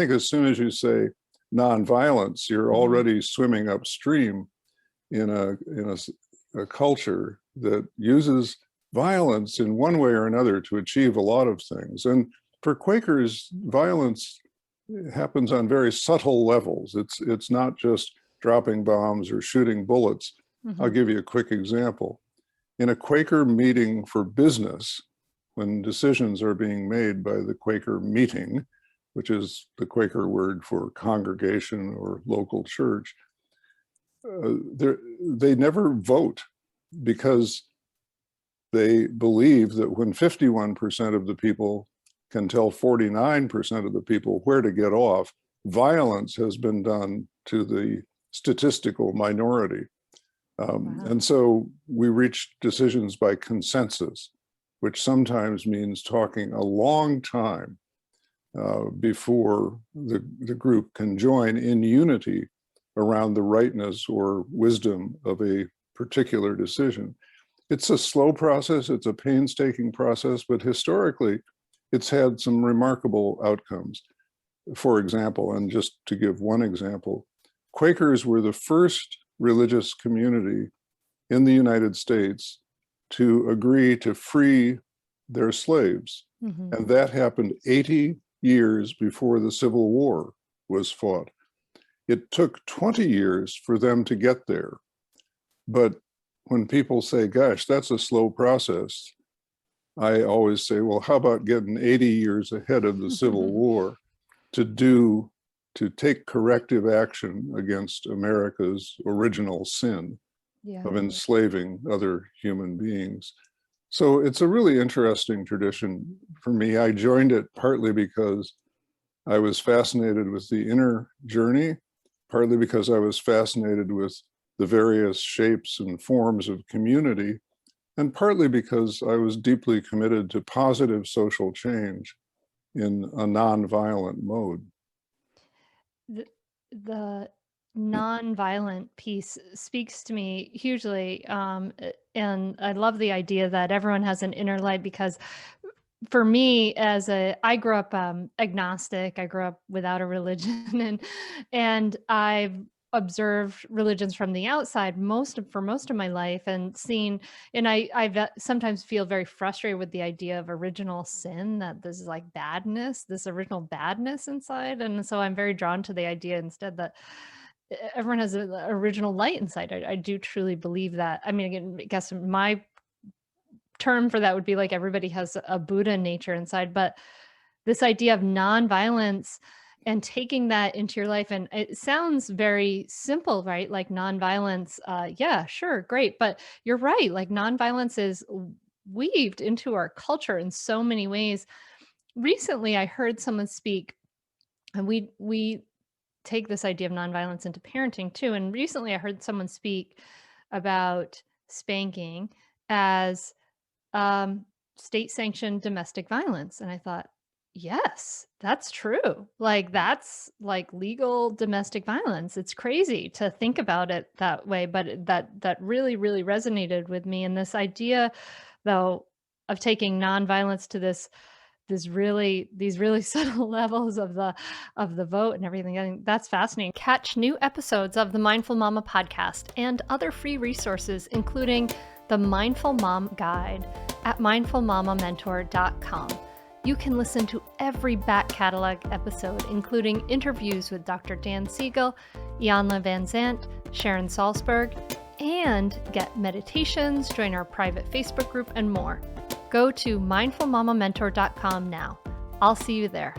think as soon as you say nonviolence, you're already swimming upstream in a culture that uses violence in one way or another to achieve a lot of things. And for Quakers, violence happens on very subtle levels. It's not just dropping bombs or shooting bullets. I'll give you a quick example. In a Quaker meeting for business, when decisions are being made by the Quaker meeting, which is the Quaker word for congregation or local church, they never vote, because they believe that when 51% of the people can tell 49% of the people where to get off, violence has been done to the statistical minority. And so we reach decisions by consensus, which sometimes means talking a long time before the group can join in unity around the rightness or wisdom of a particular decision. It's a slow process, it's a painstaking process, but historically, it's had some remarkable outcomes. For example, and just to give one example, Quakers were the first religious community in the United States to agree to free their slaves. And that happened 80 years before the Civil War was fought. It took 20 years for them to get there. But when people say, gosh, that's a slow process, I always say, well, how about getting 80 years ahead of the Civil War to take corrective action against America's original sin of enslaving other human beings. So it's a really interesting tradition for me. I joined it partly because I was fascinated with the inner journey, partly because I was fascinated with the various shapes and forms of community, and partly because I was deeply committed to positive social change in a nonviolent mode. The nonviolent piece speaks to me hugely, and I love the idea that everyone has an inner light, because for me, I grew up agnostic. I grew up without a religion, and I've observed religions from the outside for most of my life, and seen, and I sometimes feel very frustrated with the idea of original sin, that this is like badness, this original badness inside. And so I'm very drawn to the idea instead that everyone has an original light inside. I do truly believe that. I mean, again, I guess my term for that would be like everybody has a Buddha nature inside, but this idea of nonviolence and taking that into your life, and it sounds very simple, right? Like nonviolence, yeah, sure, great, but you're right. Like nonviolence is weaved into our culture in so many ways. Recently, I heard someone speak, and we take this idea of nonviolence into parenting too. And recently, I heard someone speak about spanking as state-sanctioned domestic violence. And I thought, yes, that's true. Like that's like legal domestic violence. It's crazy to think about it that way, but that really, really resonated with me. And this idea, though, of taking nonviolence to these really subtle levels of the vote and everything. I think that's fascinating. Catch new episodes of the Mindful Mama podcast and other free resources, including the Mindful Mom Guide at mindfulmamamentor.com. You can listen to every back catalog episode, including interviews with Dr. Dan Siegel, Ianla Van Zandt, Sharon Salzberg, and get meditations, join our private Facebook group, and more. Go to mindfulmamamentor.com now. I'll see you there.